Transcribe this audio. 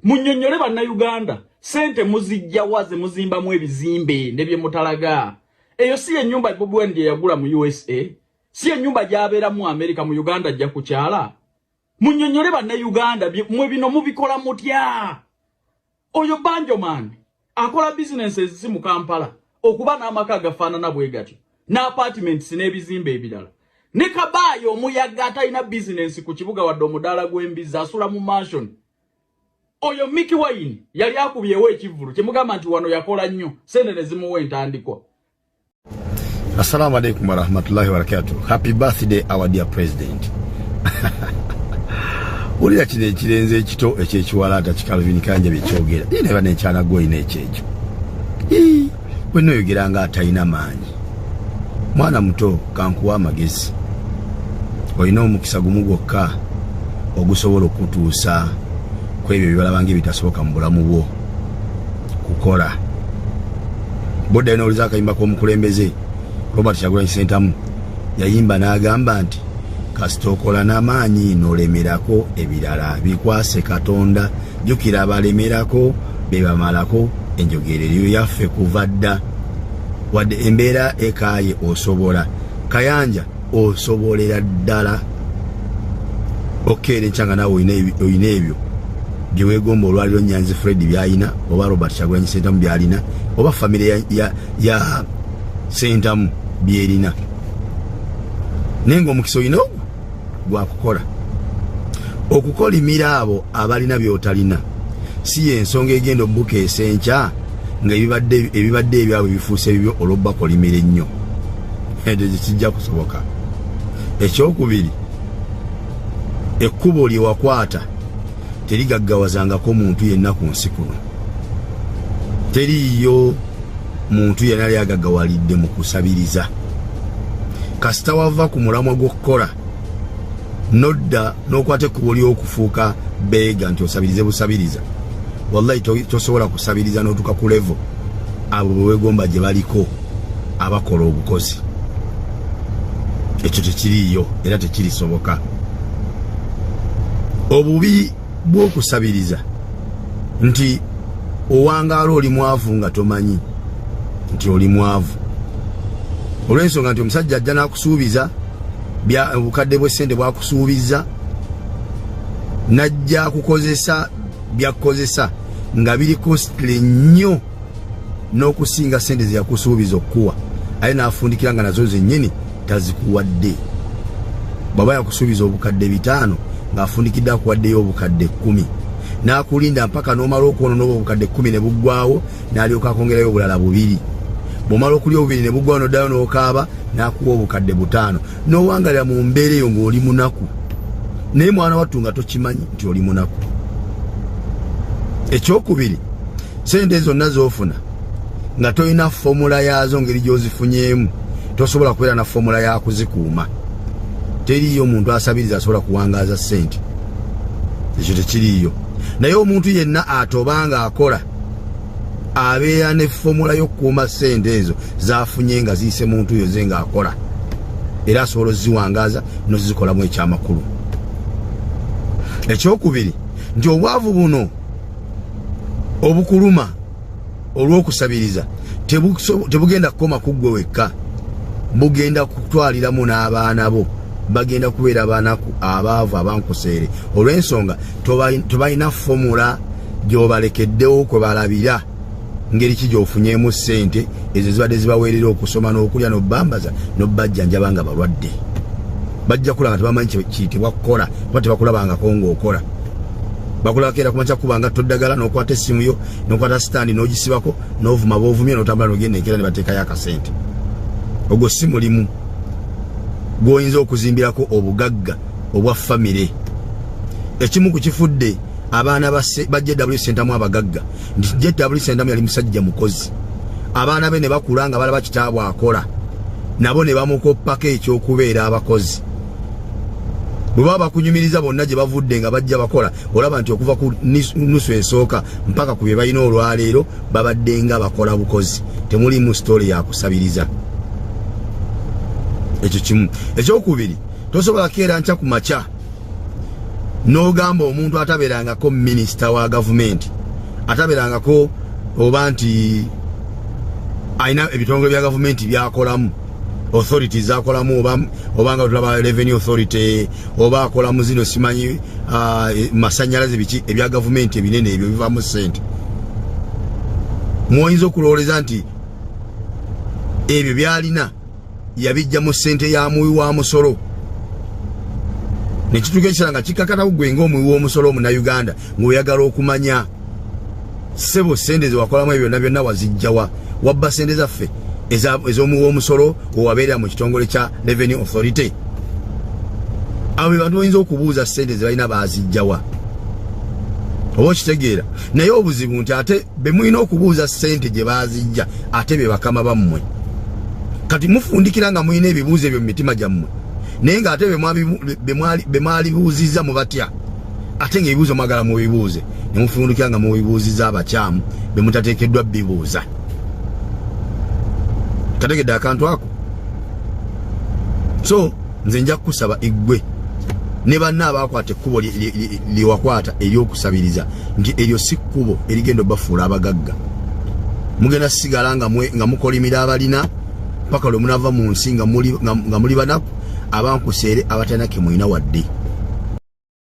Munnyonnyole bannayuganda sente muzijja waze muzimbamu ebizimbe ne bye mutalaga. Eyo si ennyumba Bobi Wine yagula mu USA, si ennyumba gy'abeera mu America mu Uganda ajja kukyala. Munnyonnyole bannayuganda mwe bino mubikola mutya? Oyo banjo man akola businesses mu Kampala okuba n'amaka agafaanana bwe gatyo n'apartments n'ebizimbe ebirala. Ne Kabayo omuyaga atalina business ku kibuga wadde omudaala gw'embizi asula mu mansion. Oyo Miki Wine yali akubyewo ekivulu kyemugamba nti wano yakola nnyo sente ne zimuwa entandikwa. Assalamu alaikum warahmatullahi wabarakatuh. Happy birthday our dear president. Ulira kino ekirenze ekito ekyekiwalaata kikalvini Kayanja bekyogera ne bane ekyana goyina ekyekyo bwe noyogera nga atalina maanyi. Mwana muto kankuwa amagezi, olina omukisa gumu gwokka ogusobola okutuusa ku ebyo byebalabanga ebitasoboka mu bulamu bwo kukola. Bodda ino oliza akayimba k'omukulembeze Robert Kyagulanyi Ssentamu yayimba n'agamba nti kasita okola n'amaanyi n'olemerako ebirala bikwase Katonda, jjukira abalemerako bebamalako enjogerero yaffe kuva dda. Wadde embeera ekaaye osobola Kayanja osobolera ddala okeera enkyanga nawe oyina ebyo bye weegomba olwaliro Nyanzi Fred byalina oba Robert Kyagulanyi Ssentamu byalina oba famire ya Ssentamu byerina, naye ng'omukisa oyina ogwo gwakukola. Okukolimira abo abalina byotalina si y'ensonga egenda obbuka esenkya nga ebibadde ebyabwe bifuuse ebibyo olw'obbakolimira ennyo. Ekyo kijja kusoboka. Ekyokubiri, ekkubo lye wakwata terigaggawazangako muntu yenna ku nsi kuno. Teriiyo muntu yenna yali agaggawalidde mu kusabiriza. Kasita wava ku mulamwa gw'okukola nodda n'okwata ekkubo ly'okufuuka beega nti osabirize busabiriza, wallahi tosobola kusabiriza n'otuuka ku level abo bwe weegomba gye baliko abakola obukozi. Ekyo tekiriiyo era tekirisoboka. Obubi bw'okusabiriza nti owangaala oli mwavu nga tomanyi nti oli mwavu, olw'ensonga nti omusajja ajja n'akusuubiza obukadde bw'essente bwakusuubiza najja kukozesa byakukozesa nga biri costly nnyo n'okusinga ssente ze yakusuubiza okukuwa, aye n'afundikira nga nazo zennyini tazikuwadde. Bw'aba yakusuubiza obukadde 5 ng'afundikidde akuwaddeyo obukadde 10, n'akulinda mpaka n'omala okuwona n'oba obukadde 10 ne buggwawo n'alyoka akongerayo obulala 2. Bw'omala okulya 2 ne buggwawo n'oddayo n'okaaba n'akuwa obukadde 5 n'owangalira mu mbeera eyo ng'oli munaku, naye mwana wattu nga tokimanyi nti oli munaku. Ekyokubiri, sente zonna z'ofuna nga tolina fomula yaazo ngeri gy'ozifunyemu, tosobola kubeera na fomula ya kuzikuuma. Teriiyo omuntu asabiriza asobola kuwangaaza ssente, ekyo tekiriiyo. Naye omuntu yenna atobanga akola abeera ne fomula y'okukuuma ssente ezo z'afunye nga ziyise muntu oyo ze ng'akola, era asobola oziwangaaza n'ozikolamu ekyamakulu. Ekyokubiri nti obwavu buno obukuluma olw'okusabiriza tebugenda kukoma ku ggwe wekka, bugenda kutwaliramu n'abaana bo, bagenda kubeera banaku abaavu abankuseere, olw'ensonga tobalina fomula gy'obalekeddewo kwe balabira ngeri ki gy'ofunyemu ssente ezo zibadde zibaweerera okusoma n'okulya n'obbambaza n'obbajjanjaba nga balwadde. Bajja kula nga tebamanyi kiyitibwa kukola kuba tebakulabangako ng'okola. Bakulakeera kumakya kubanga toddagala n'okwata essimu yo n'okwata sitandi n'ogisibako n'ovuma b'ovumye n'otambula n'ogenda enkeera ne bateekayo akasente. Ogwo si mulimu gw'oyinza okuzimbirako obugagga obwa famire. Ekimu ku kifudde abaana bajja W Ssentamu abagagga nti W Ssentamu yali musajja mukozi, abaana be ne bakula nga balaba kitaabwe akola, nabo ne bamukoppako ekyokubeera abakozi. Bwe baba bakunyumiriza bonna gye bavudde nga bajja bakola, olaba nti okuva ku nusu esooka mpaka ku bye balina olwaleero babadde nga bakola bukozi, temulimu sitoole ya kusabiriza. Ekyo kimu. Ekyokubiri, tosobola keera nkya ku makya n'ogamba omuntu atabeerangako minisita wa gavumenti atabeerangako oba nti alina ebitongole bya gavumenti byakolamu authorities zakolamu obanga tulaba revenue authority oba akolamu zino simanyi masanyalaze biki ebya gavumenti ebinene ebyo bivaamu ssente mwoyinza okulowoleza nti ebyo byalina yabijja mu ssente ya muwi wa musolo nekituuka ekisala nga kikakatawo gwe ng'omuwi w'omusolo omunnauganda ng'oyagala okumanya sebo ssente zewakolamu ebyo byonna byonna wazijjawa wabba ssente zaffe ez'omuwi w'omusolo owabeerera mu kitongole kya revenue authority abo be bantu bayinza okubuuza ssente ze balina bazijjawa oba okitegeera naye obuzibu nti ate be mulina okubuuza ssente gye bazijja ate be bakama bammwe kati mufundikira nga mulina ebibuuzo ebyo mu mitima gyammwe naye nga ate be mwalibuuzizza mu batya ate ng'ebibuuzo mwagala mubibuuze ne mufundikira nga mubibuuzizza abakyamu be mutateekeddwa bibuuza kategedde akantu ako so nze nja kukusaba eggwe ne banna abakwata ekkubo lyewakwata ery'okusabiriza nti eryo si kkubo erigenda obafuula abagagga mugenda sigala nga mukolimira abalina paka lwe munava mu nsi nga muli banaku abankuseere abatalina ke mulina wadde